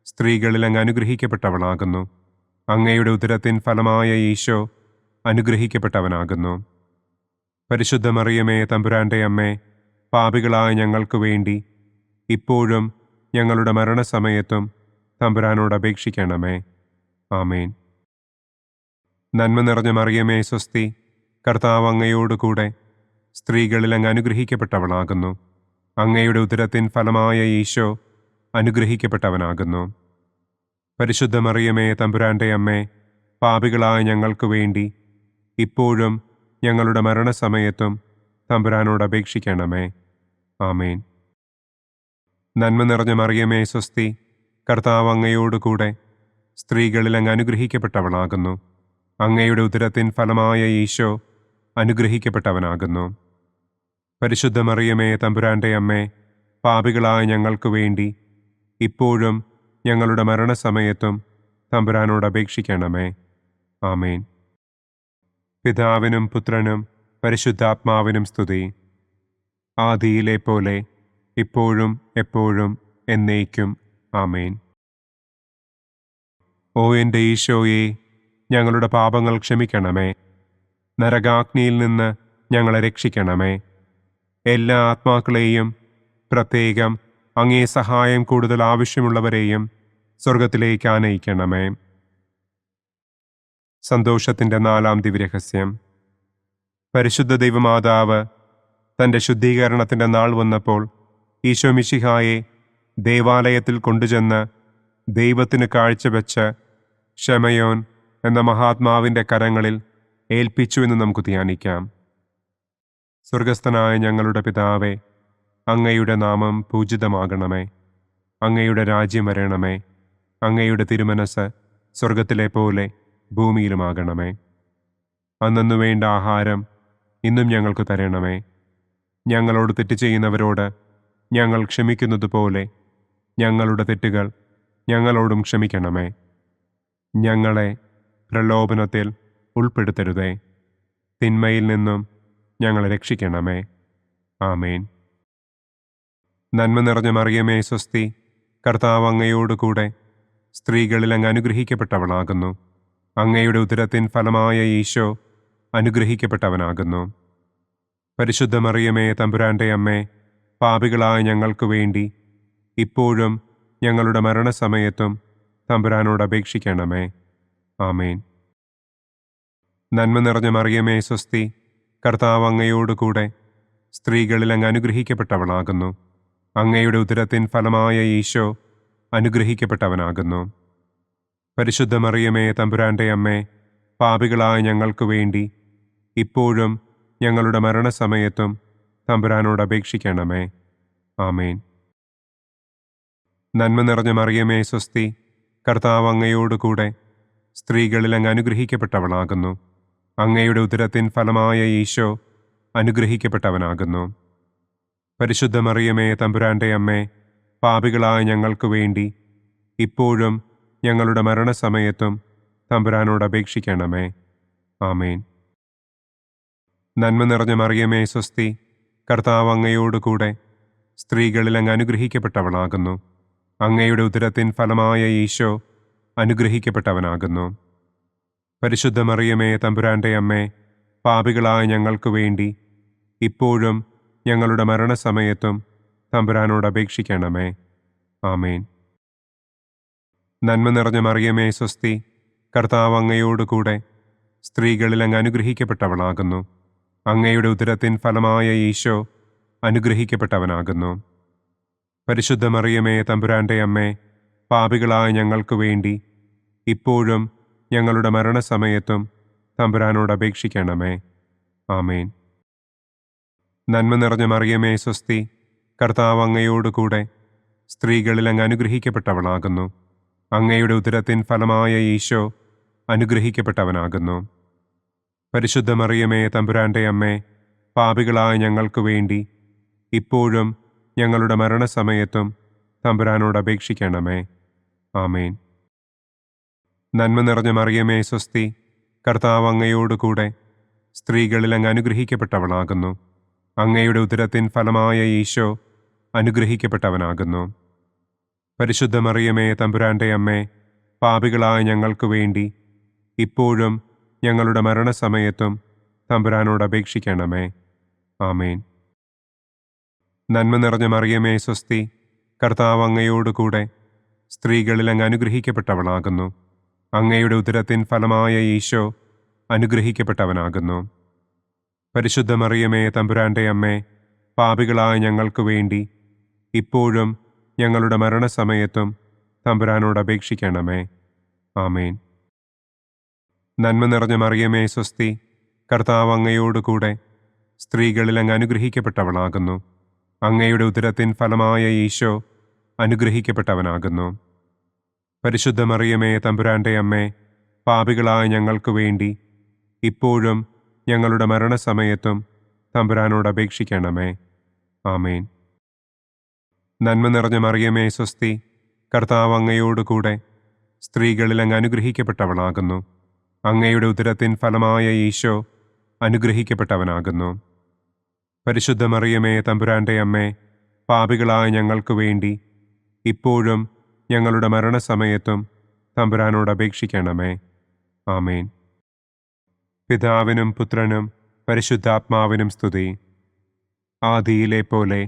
സ്ത്രീകളിൽ അങ്ങ് അനുഗ്രഹിക്കപ്പെട്ടവളാകുന്നു. അങ്ങയുടെ ഉദരത്തിൻ ഫലമായ ഈശോ അനുഗ്രഹിക്കപ്പെട്ടവനാകുന്നു. പരിശുദ്ധ മറിയമേ തമ്പുരാൻ്റെ അമ്മേ, പാപികളായ ഞങ്ങൾക്ക് വേണ്ടി ഇപ്പോഴും ഞങ്ങളുടെ മരണസമയത്തും തമ്പുരാനോട് അപേക്ഷിക്കണമേ. ആമേൻ. നന്മ നിറഞ്ഞ മറിയമേ സ്വസ്തി, കർത്താവ് അങ്ങയോടുകൂടെ സ്ത്രീകളിൽ അങ്ങ് അനുഗ്രഹിക്കപ്പെട്ടവളാകുന്നു. അങ്ങയുടെ ഉദരത്തിൻ ഫലമായ ഈശോ അനുഗ്രഹിക്കപ്പെട്ടവനാകുന്നു. പരിശുദ്ധ മറിയമേ തമ്പുരാൻ്റെ അമ്മേ, പാപികളായ ഞങ്ങൾക്ക് വേണ്ടി ഇപ്പോഴും ഞങ്ങളുടെ മരണസമയത്തും തമ്പുരാനോട് അപേക്ഷിക്കണമേ. ആമേൻ. നന്മ നിറഞ്ഞ മറിയമേ സ്വസ്തി, കർത്താവ് അങ്ങയോടുകൂടെ സ്ത്രീകളിൽ അങ്ങ് അനുഗ്രഹിക്കപ്പെട്ടവളാകുന്നു. അങ്ങയുടെ ഉദരത്തിൻ ഫലമായ ഈശോ അനുഗ്രഹിക്കപ്പെട്ടവനാകുന്നു. പരിശുദ്ധ മറിയമേ തമ്പുരാൻ്റെ അമ്മേ, പാപികളായ ഞങ്ങൾക്ക് വേണ്ടി ഇപ്പോഴും ഞങ്ങളുടെ മരണസമയത്തും തമ്പുരാനോട് അപേക്ഷിക്കണമേ. ആമേൻ. പിതാവിനും പുത്രനും പരിശുദ്ധാത്മാവിനും സ്തുതി. ആദിയിലെ പോലെ ഇപ്പോഴും എപ്പോഴും എന്നേക്കും. ആമേൻ. ഓ എൻ്റെ ഈശോയെ, ഞങ്ങളുടെ പാപങ്ങൾ ക്ഷമിക്കണമേ. നരകാഗ്നിയിൽ നിന്ന് ഞങ്ങളെ രക്ഷിക്കണമേ. എല്ലാ ആത്മാക്കളെയും, പ്രത്യേകം അങ്ങേ സഹായം കൂടുതൽ ആവശ്യമുള്ളവരെയും സ്വർഗത്തിലേക്ക് ആനയിക്കണമേ. സന്തോഷത്തിൻ്റെ 4-ാം ദിവ്യരഹസ്യം. പരിശുദ്ധ ദൈവമാതാവ് തൻ്റെ ശുദ്ധീകരണത്തിൻ്റെ നാൾ വന്നപ്പോൾ ഈശോ മിശിഹായെ ദേവാലയത്തിൽ കൊണ്ടുചെന്ന് ദൈവത്തിന് കാഴ്ചവെച്ച് ശമയോൻ എന്ന മഹാത്മാവിൻ്റെ കരങ്ങളിൽ ഏൽപ്പിച്ചു എന്ന് നമുക്ക് ധ്യാനിക്കാം. സ്വർഗസ്ഥനായ ഞങ്ങളുടെ പിതാവേ, അങ്ങയുടെ നാമം പൂജിതമാകണമേ. അങ്ങയുടെ രാജ്യം വരണമേ. അങ്ങയുടെ തിരുമനസ് സ്വർഗത്തിലെ പോലെ ഭൂമിയിലുമാകണമേ. അന്നന്നു വേണ്ട ആഹാരം ഇന്നും ഞങ്ങൾക്ക് തരണമേ. ഞങ്ങളോട് തെറ്റ് ചെയ്യുന്നവരോട് ഞങ്ങൾ ക്ഷമിക്കുന്നത് പോലെ ഞങ്ങളുടെ തെറ്റുകൾ ഞങ്ങളോടും ക്ഷമിക്കണമേ. ഞങ്ങളെ പ്രലോഭനത്തിൽ ഉൾപ്പെടുത്തരുതേ. തിന്മയിൽ നിന്നും ഞങ്ങളെ രക്ഷിക്കണമേ. ആമേൻ. നന്മ നിറഞ്ഞ മറിയമേ സ്വസ്തി, കർത്താവ് അങ്ങയോട് കൂടെ സ്ത്രീകളിൽ അങ്ങ് അനുഗ്രഹിക്കപ്പെട്ടവളാകുന്നു. അങ്ങയുടെ ഉദരത്തിൻ ഫലമായ ഈശോ അനുഗ്രഹിക്കപ്പെട്ടവനാകുന്നു. പരിശുദ്ധ മറിയമേ, തമ്പുരാൻ്റെ അമ്മേ, പാപികളായ ഞങ്ങൾക്ക് വേണ്ടി ഇപ്പോഴും ഞങ്ങളുടെ മരണസമയത്തും തമ്പുരാനോട് അപേക്ഷിക്കണമേ. ആമേൻ. നന്മ നിറഞ്ഞ മറിയമേ സ്വസ്തി, കർത്താവ് അങ്ങയോട് കൂടെ സ്ത്രീകളിൽ അങ്ങ് അനുഗ്രഹിക്കപ്പെട്ടവളാകുന്നു. അങ്ങയുടെ ഉദരത്തിൻ ഫലമായ ഈശോ അനുഗ്രഹിക്കപ്പെട്ടവനാകുന്നു. പരിശുദ്ധ മറിയമേ, തമ്പുരാൻ്റെ അമ്മേ, പാപികളായ ഞങ്ങൾക്ക് വേണ്ടി ഇപ്പോഴും ഞങ്ങളുടെ മരണസമയത്തും തമ്പുരാനോട് അപേക്ഷിക്കണമേ. ആമേൻ. നന്മ നിറഞ്ഞ മറിയമേ സ്വസ്തി, കർത്താവ് അങ്ങയോട് കൂടെ സ്ത്രീകളിൽ അങ്ങ് അനുഗ്രഹിക്കപ്പെട്ടവളാകുന്നു. അങ്ങയുടെ ഉദരത്തിൻ ഫലമായ ഈശോ അനുഗ്രഹിക്കപ്പെട്ടവനാകുന്നു. പരിശുദ്ധ മറിയമേ, തമ്പുരാൻ്റെ അമ്മേ, പാപികളായ ഞങ്ങൾക്ക് വേണ്ടി ഇപ്പോഴും ഞങ്ങളുടെ മരണസമയത്തും തമ്പുരാനോട് അപേക്ഷിക്കണമേ. ആമേൻ. നന്മ നിറഞ്ഞ മറിയമേ സ്വസ്തി, കർത്താവ് അങ്ങയോട് കൂടെ സ്ത്രീകളിൽ അങ്ങ് അനുഗ്രഹിക്കപ്പെട്ടവളാകുന്നു. അങ്ങയുടെ ഉദരത്തിൻ ഫലമായ ഈശോ അനുഗ്രഹിക്കപ്പെട്ടവനാകുന്നു. പരിശുദ്ധ മറിയമേ, തമ്പുരാൻ്റെ അമ്മേ, പാപികളായ ഞങ്ങൾക്ക് വേണ്ടി ഇപ്പോഴും ഞങ്ങളുടെ മരണസമയത്തും തമ്പുരാനോട് അപേക്ഷിക്കണമേ. ആമേൻ. നന്മ നിറഞ്ഞ മറിയമേ സ്വസ്തി, കർത്താവ് അങ്ങയോട് കൂടെ സ്ത്രീകളിൽ അങ്ങ് അനുഗ്രഹിക്കപ്പെട്ടവളാകുന്നു. അങ്ങയുടെ ഉദരത്തിൻ ഫലമായ ഈശോ അനുഗ്രഹിക്കപ്പെട്ടവനാകുന്നു. പരിശുദ്ധ മറിയമേ, തമ്പുരാൻ്റെ അമ്മേ, പാപികളായ ഞങ്ങൾക്ക് വേണ്ടി ഇപ്പോഴും ഞങ്ങളുടെ മരണസമയത്തും തമ്പുരാനോട് അപേക്ഷിക്കണമേ. ആമേൻ. നന്മ നിറഞ്ഞ മറിയമേ സ്വസ്തി, കർത്താവ് അങ്ങയോട് കൂടെ സ്ത്രീകളിൽ അങ്ങ് അനുഗ്രഹിക്കപ്പെട്ടവളാകുന്നു. അങ്ങയുടെ ഉദരത്തിൻ ഫലമായ ഈശോ അനുഗ്രഹിക്കപ്പെട്ടവനാകുന്നു. പരിശുദ്ധ മറിയമേ, തമ്പുരാൻ്റെ അമ്മേ, പാപികളായ ഞങ്ങൾക്ക് വേണ്ടി ഇപ്പോഴും ഞങ്ങളുടെ മരണസമയത്തും തമ്പുരാനോട് അപേക്ഷിക്കണമേ. ആമേൻ. നന്മ നിറഞ്ഞ മറിയമേ സ്വസ്തി, കർത്താവ് അങ്ങയോട് കൂടെ സ്ത്രീകളിൽ അങ്ങ് അനുഗ്രഹിക്കപ്പെട്ടവളാകുന്നു. അങ്ങയുടെ ഉദരത്തിൻ ഫലമായ ഈശോ അനുഗ്രഹിക്കപ്പെട്ടവനാകുന്നു. പരിശുദ്ധ മറിയമേ, തമ്പുരാൻ്റെ അമ്മേ, പാപികളായ ഞങ്ങൾക്ക് വേണ്ടി ഇപ്പോഴും ഞങ്ങളുടെ മരണസമയത്തും തമ്പുരാനോട് അപേക്ഷിക്കണമേ. ആമേൻ. നന്മ നിറഞ്ഞ മറിയമേ സ്വസ്തി, കർത്താവ് അങ്ങയോട് കൂടെ സ്ത്രീകളിൽ അങ്ങ് അനുഗ്രഹിക്കപ്പെട്ടവളാകുന്നു. അങ്ങയുടെ ഉദരത്തിൻ ഫലമായ ഈശോ അനുഗ്രഹിക്കപ്പെട്ടവനാകുന്നു. പരിശുദ്ധ മറിയമേ, തമ്പുരാൻ്റെ അമ്മേ, പാപികളായ ഞങ്ങൾക്ക് വേണ്ടി ഇപ്പോഴും ഞങ്ങളുടെ മരണസമയത്തും തമ്പുരാനോട് അപേക്ഷിക്കണമേ. ആമേൻ. നന്മ നിറഞ്ഞ മറിയമേ സ്വസ്തി, കർത്താവ് അങ്ങയോട് കൂടെ സ്ത്രീകളിൽ അങ്ങ് അനുഗ്രഹിക്കപ്പെട്ടവളാകുന്നു. അങ്ങയുടെ ഉദരത്തിൻ ഫലമായ ഈശോ അനുഗ്രഹിക്കപ്പെട്ടവനാകുന്നു. പരിശുദ്ധ മറിയമേ, തമ്പുരാൻ്റെ അമ്മേ, പാപികളായ ഞങ്ങൾക്ക് വേണ്ടി ഇപ്പോഴും ഞങ്ങളുടെ മരണസമയത്തും തമ്പുരാനോട് അപേക്ഷിക്കണമേ. ആമേൻ. നന്മ നിറഞ്ഞ മറിയമേ സ്വസ്തി, കർത്താവ് അങ്ങയോട് കൂടെ സ്ത്രീകളിൽ അങ്ങ് അനുഗ്രഹിക്കപ്പെട്ടവളാകുന്നു. അങ്ങയുടെ ഉദരത്തിൻ ഫലമായ ഈശോ അനുഗ്രഹിക്കപ്പെട്ടവനാകുന്നു. പരിശുദ്ധ മറിയമേ, തമ്പുരാന്റെ അമ്മേ, പാപികളായ ഞങ്ങൾക്ക് വേണ്ടി ഇപ്പോഴും ഞങ്ങളുടെ മരണസമയത്തും തമ്പുരാനോട് അപേക്ഷിക്കണമേ. ആമേൻ. പിതാവിനും പുത്രനും പരിശുദ്ധാത്മാവിനും സ്തുതി. ആദിയിലെ പോലെ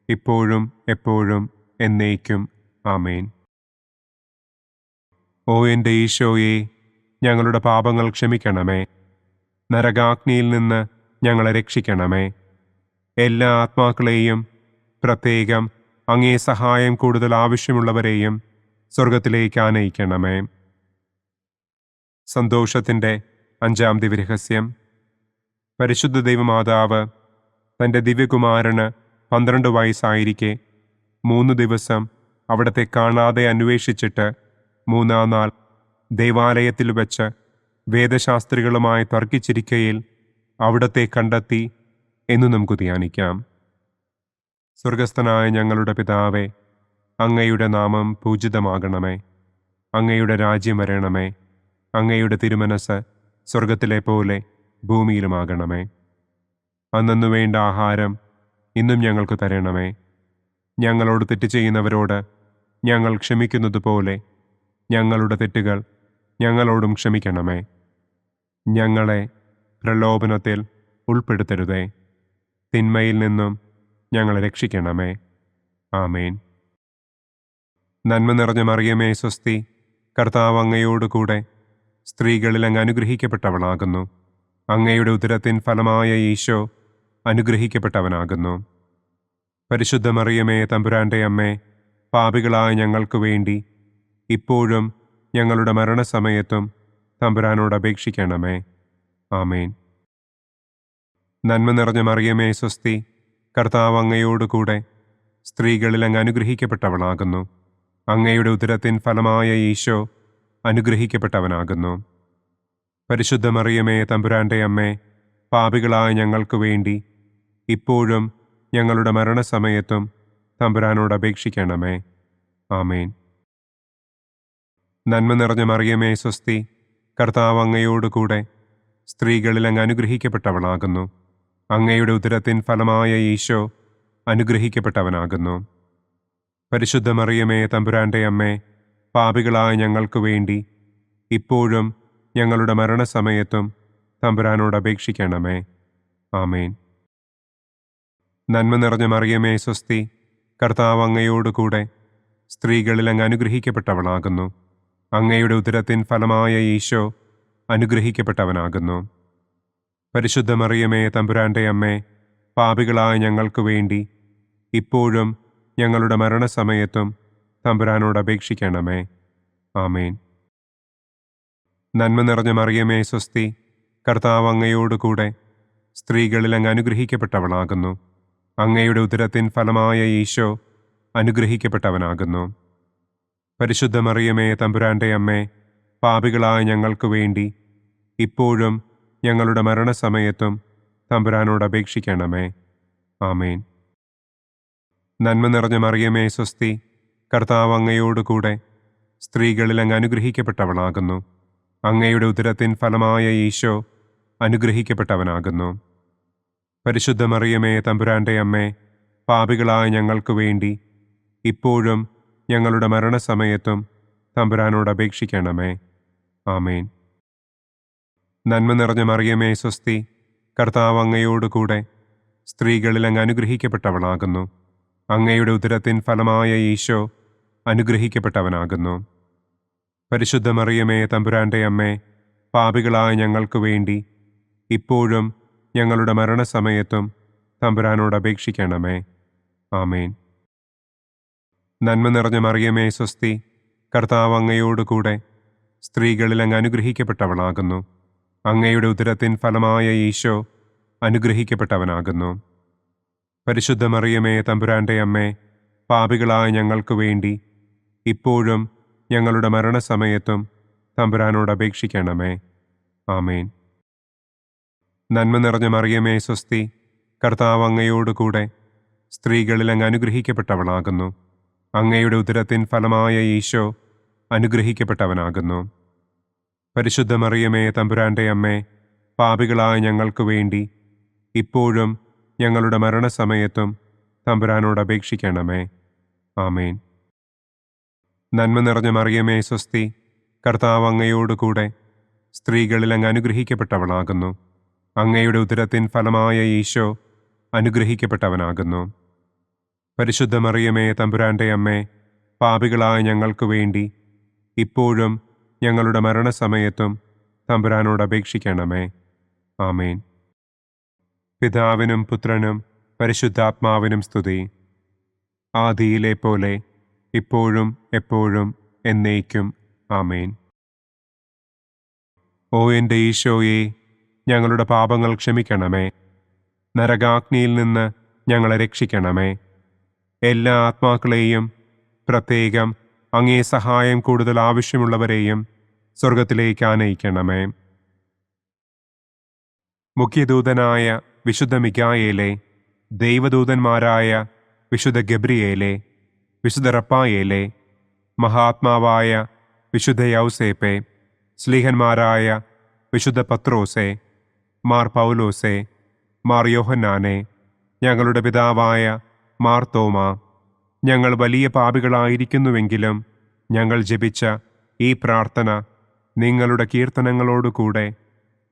ഇപ്പോഴും എപ്പോഴും എന്നേക്കും. ആമേൻ. ഓ എൻ്റെ ഈശോയെ, ഞങ്ങളുടെ പാപങ്ങൾ ക്ഷമിക്കണമേ. നരകാഗ്നിയിൽ നിന്ന് ഞങ്ങളെ രക്ഷിക്കണമേ. എല്ലാ ആത്മാക്കളെയും, പ്രത്യേകം അങ്ങേ സഹായം കൂടുതൽ ആവശ്യമുള്ളവരെയും സ്വർഗത്തിലേക്ക് ആനയിക്കണമേ. സന്തോഷത്തിൻ്റെ 5-ാം ദിവ്യരഹസ്യം. പരിശുദ്ധ ദൈവമാതാവ് തൻ്റെ ദിവ്യകുമാരന് 12 വയസ്സായിരിക്കെ 3 ദിവസം അവിടത്തെ കാണാതെ അന്വേഷിച്ചിട്ട് 3-ാം നാൾ ദേവാലയത്തിൽ വെച്ച് വേദശാസ്ത്രികളുമായി തർക്കിച്ചിരിക്കയിൽ അവിടത്തെ കണ്ടെത്തി എന്ന് നമുക്ക് ധ്യാനിക്കാം. സ്വർഗസ്ഥനായ ഞങ്ങളുടെ പിതാവേ, അങ്ങയുടെ നാമം പൂജിതമാകണമേ. അങ്ങയുടെ രാജ്യം വരണമേ. അങ്ങയുടെ തിരുമനസ് സ്വർഗത്തിലെ പോലെ ഭൂമിയിലുമാകണമേ. അന്നു വേണ്ട ആഹാരം ഇന്നും ഞങ്ങൾക്ക് തരണമേ. ഞങ്ങളോട് തെറ്റ് ചെയ്യുന്നവരോട് ഞങ്ങൾ ക്ഷമിക്കുന്നത് പോലെ ഞങ്ങളുടെ തെറ്റുകൾ ഞങ്ങളോടും ക്ഷമിക്കണമേ. ഞങ്ങളെ പ്രലോഭനത്തിൽ ഉൾപ്പെടുത്തരുതേ. തിന്മയിൽ നിന്നും ഞങ്ങളെ രക്ഷിക്കണമേ. ആമേൻ. നന്മ നിറഞ്ഞ മറിയമേ, സ്വസ്തി. കർത്താവ് അങ്ങയോടുകൂടെ സ്ത്രീകളിൽ അങ്ങ് അനുഗ്രഹിക്കപ്പെട്ടവളാകുന്നു. അങ്ങയുടെ ഉദരത്തിൻ ഫലമായ ഈശോ അനുഗ്രഹിക്കപ്പെട്ടവനാകുന്നു. പരിശുദ്ധ മറിയമേ, തമ്പുരാന്റെ അമ്മേ, പാപികളായ ഞങ്ങൾക്ക് വേണ്ടി ഇപ്പോഴും ഞങ്ങളുടെ മരണസമയത്തും തമ്പുരാനോട് അപേക്ഷിക്കണമേ. ആമേൻ. നന്മ നിറഞ്ഞ മറിയമേ, സ്വസ്തി. കർത്താവ് അങ്ങയോടുകൂടെ സ്ത്രീകളിൽ അങ്ങ് അനുഗ്രഹിക്കപ്പെട്ടവളാകുന്നു. അങ്ങയുടെ ഉദരത്തിൻ ഫലമായ ഈശോ അനുഗ്രഹിക്കപ്പെട്ടവനാകുന്നു. പരിശുദ്ധ മറിയമേ, തമ്പുരാന്റെ അമ്മേ, പാപികളായ ഞങ്ങൾക്ക് വേണ്ടി ഇപ്പോഴും ഞങ്ങളുടെ മരണസമയത്തും തമ്പുരാനോട് അപേക്ഷിക്കണമേ. ആമേൻ. നന്മ നിറഞ്ഞ മറിയമേ, സ്വസ്തി. കർത്താവ് അങ്ങയോടുകൂടെ സ്ത്രീകളിൽ അങ്ങ് അനുഗ്രഹിക്കപ്പെട്ടവളാകുന്നു. അങ്ങയുടെ ഉദരത്തിൻ ഫലമായ ഈശോ അനുഗ്രഹിക്കപ്പെട്ടവനാകുന്നു. പരിശുദ്ധ മറിയമേ, തമ്പുരാന്റെ അമ്മേ, പാപികളായ ഞങ്ങൾക്ക് വേണ്ടി ഇപ്പോഴും ഞങ്ങളുടെ മരണസമയത്തും തമ്പുരാനോട് അപേക്ഷിക്കണമേ. ആമേൻ. നന്മ നിറഞ്ഞ മറിയമേ, സ്വസ്തി. കർത്താവ് അങ്ങയോടുകൂടെ സ്ത്രീകളിൽ അങ്ങ് അനുഗ്രഹിക്കപ്പെട്ടവളാകുന്നു. അങ്ങയുടെ ഉദരത്തിൻ ഫലമായ ഈശോ അനുഗ്രഹിക്കപ്പെട്ടവനാകുന്നു. പരിശുദ്ധ മറിയമേ, തമ്പുരാന്റെ അമ്മേ, പാപികളായ ഞങ്ങൾക്ക് വേണ്ടി ഇപ്പോഴും ഞങ്ങളുടെ മരണസമയത്തും തമ്പുരാനോട് അപേക്ഷിക്കണമേ. ആമേൻ. നന്മ നിറഞ്ഞ മറിയമേ, സ്വസ്തി. കർത്താവ് അങ്ങയോടുകൂടെ സ്ത്രീകളിൽ അങ്ങ് അനുഗ്രഹിക്കപ്പെട്ടവളാകുന്നു. അങ്ങയുടെ ഉദരത്തിൻ ഫലമായ ഈശോ അനുഗ്രഹിക്കപ്പെട്ടവനാകുന്നു. പരിശുദ്ധ മറിയമേ, തമ്പുരാന്റെ അമ്മേ, പാപികളായ ഞങ്ങൾക്ക് വേണ്ടി ഇപ്പോഴും ഞങ്ങളുടെ മരണസമയത്തും തമ്പുരാനോട് അപേക്ഷിക്കണമേ. ആമേൻ. നന്മ നിറഞ്ഞ മറിയമേ, സ്വസ്തി. കർത്താവ് അങ്ങയോടുകൂടെ സ്ത്രീകളിൽ അങ്ങ് അനുഗ്രഹിക്കപ്പെട്ടവളാകുന്നു. അങ്ങയുടെ ഉദരത്തിൻ ഫലമായ ഈശോ അനുഗ്രഹിക്കപ്പെട്ടവനാകുന്നു. പരിശുദ്ധ മറിയമേ, തമ്പുരാന്റെ അമ്മേ, പാപികളായ ഞങ്ങൾക്ക് വേണ്ടി ഇപ്പോഴും ഞങ്ങളുടെ മരണസമയത്തും തമ്പുരാനോട് അപേക്ഷിക്കണമേ. ആമേൻ. നന്മ നിറഞ്ഞ മറിയമേ, സ്വസ്തി. കർത്താവ് അങ്ങയോടുകൂടെ സ്ത്രീകളിൽ അങ്ങ് അനുഗ്രഹിക്കപ്പെട്ടവളാകുന്നു. അങ്ങയുടെ ഉദരത്തിൻ ഫലമായ ഈശോ അനുഗ്രഹിക്കപ്പെട്ടവനാകുന്നു. പരിശുദ്ധ മറിയമേ, തമ്പുരാന്റെ അമ്മേ, പാപികളായ ഞങ്ങൾക്ക് വേണ്ടി ഇപ്പോഴും ഞങ്ങളുടെ മരണസമയത്തും തമ്പുരാനോട് അപേക്ഷിക്കണമേ. ആമേൻ. നന്മ നിറഞ്ഞ മറിയമേ, സ്വസ്തി. കർത്താവ് അങ്ങയോടുകൂടെ സ്ത്രീകളിൽ അങ്ങ് അനുഗ്രഹിക്കപ്പെട്ടവളാകുന്നു. അങ്ങയുടെ ഉദരത്തിൻ ഫലമായ ഈശോ അനുഗ്രഹിക്കപ്പെട്ടവനാകുന്നു. പരിശുദ്ധ മറിയമേ, തമ്പുരാന്റെ അമ്മേ, പാപികളായ ഞങ്ങൾക്ക് വേണ്ടി ഇപ്പോഴും ഞങ്ങളുടെ മരണസമയത്തും തമ്പുരാനോട് അപേക്ഷിക്കണമേ. ആമേൻ. നന്മ നിറഞ്ഞ മറിയമേ, സ്വസ്തി. കർത്താവ് അങ്ങയോടുകൂടെ സ്ത്രീകളിൽ അങ്ങ് അനുഗ്രഹിക്കപ്പെട്ടവളാകുന്നു. അങ്ങയുടെ ഉദരത്തിൻ ഫലമായ ഈശോ അനുഗ്രഹിക്കപ്പെട്ടവനാകുന്നു. പരിശുദ്ധ മറിയമേ തമ്പുരാന്റെ അമ്മേ, പാപികളായ ഞങ്ങൾക്ക് വേണ്ടി ഇപ്പോഴും ഞങ്ങളുടെ മരണസമയത്തും തമ്പുരാനോട് അപേക്ഷിക്കണമേ. ആമേൻ. നന്മ നിറഞ്ഞ മറിയമേ സ്വസ്തി, കർത്താവ് അങ്ങയോടുകൂടെ സ്ത്രീകളിൽ അങ്ങ് അനുഗ്രഹിക്കപ്പെട്ടവളാകുന്നു. അങ്ങയുടെ ഉദരത്തിൻ ഫലമായ ഈശോ അനുഗ്രഹിക്കപ്പെട്ടവനാകുന്നു. പരിശുദ്ധ മറിയമേ തമ്പുരാന്റെ അമ്മേ, പാപികളായ ഞങ്ങൾക്ക് വേണ്ടി ഇപ്പോഴും ഞങ്ങളുടെ മരണസമയത്തും തമ്പുരാനോട് അപേക്ഷിക്കണമേ. ആമേൻ. പിതാവിനും പുത്രനും പരിശുദ്ധാത്മാവിനും സ്തുതി. ആദിയിലെ പോലെ ഇപ്പോഴും എപ്പോഴും എന്നേക്കും. ആമേൻ. ഓ എൻ്റെ ഈശോയെ, ഞങ്ങളുടെ പാപങ്ങൾ ക്ഷമിക്കണമേ. നരകാഗ്നിയിൽ നിന്ന് ഞങ്ങളെ രക്ഷിക്കണമേ. എല്ലാ ആത്മാക്കളെയും, പ്രത്യേകം അങ്ങേ സഹായം കൂടുതൽ ആവശ്യമുള്ളവരെയും സ്വർഗത്തിലേക്ക് ആനയിക്കണമേ. മുഖ്യദൂതനായ വിശുദ്ധ മിഖായേലേ, ദൈവദൂതന്മാരായ വിശുദ്ധ ഗബ്രിയേലേ, വിശുദ്ധ റപ്പായേലേ, മഹാത്മാവായ വിശുദ്ധ യൗസേപ്പേ, സ്ലീഹന്മാരായ വിശുദ്ധ പത്രോസേ, മാർ പൗലോസേ, മാർ യോഹന്നാനെ, ഞങ്ങളുടെ പിതാവായ മാർ തോമാ, ഞങ്ങൾ വലിയ പാപികളായിരിക്കുന്നുവെങ്കിലും ഞങ്ങൾ ജപിച്ച ഈ പ്രാർത്ഥന നിങ്ങളുടെ കീർത്തനങ്ങളോടുകൂടെ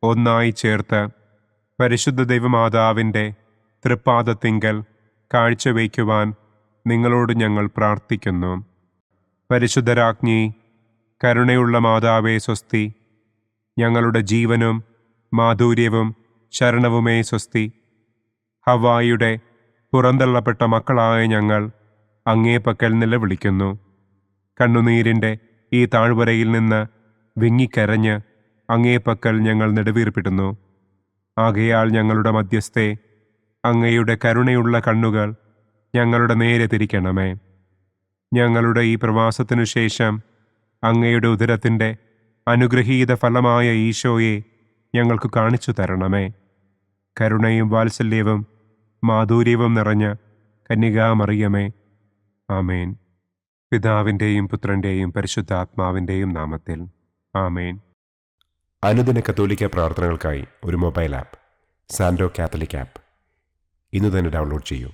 ഒന്നായി ചേർത്ത് പരിശുദ്ധ ദൈവമാതാവിൻ്റെ തൃപ്പാദത്തിങ്കൽ കാഴ്ചവയ്ക്കുവാൻ നിങ്ങളോട് ഞങ്ങൾ പ്രാർത്ഥിക്കുന്നു. പരിശുദ്ധരാജ്ഞി, കരുണയുള്ള മാതാവേ സ്വസ്തി, ഞങ്ങളുടെ ജീവനും മാധുര്യവും ശരണവുമേ സ്വസ്തി. ഹവ്വായുടെ പുറന്തള്ളപ്പെട്ട മക്കളായ ഞങ്ങൾ അങ്ങേപ്പക്കൽ നിലവിളിക്കുന്നു. കണ്ണുനീരിൻ്റെ ഈ താഴ്വരയിൽ നിന്ന് വിങ്ങിക്കരഞ്ഞ് അങ്ങേപ്പക്കൽ ഞങ്ങൾ നെടുവീർപ്പിടുന്നു. ആകയാൽ ഞങ്ങളുടെ മധ്യസ്ഥേ, അങ്ങയുടെ കരുണയുള്ള കണ്ണുകൾ ഞങ്ങളുടെ നേരെ തിരിക്കണമേ. ഞങ്ങളുടെ ഈ പ്രവാസത്തിനു ശേഷം അങ്ങയുടെ ഉദരത്തിൻ്റെ അനുഗ്രഹീത ഫലമായ ഈശോയെ ഞങ്ങൾക്ക് കാണിച്ചു തരണമേ. കരുണയും വാത്സല്യവും മാധുര്യവും നിറഞ്ഞ കന്യകാമറിയമേ. ആമേൻ. പിതാവിൻ്റെയും പുത്രൻ്റെയും പരിശുദ്ധാത്മാവിൻ്റെയും നാമത്തിൽ. ആമേൻ. അനുദിന കത്തോലിക്ക പ്രാർത്ഥനകൾക്കായി ഒരു മൊബൈൽ ആപ്പ്, സാൻഡോ കാത്തലിക് ആപ്പ്, ഇന്ന് തന്നെ ഡൗൺലോഡ് ചെയ്യൂ.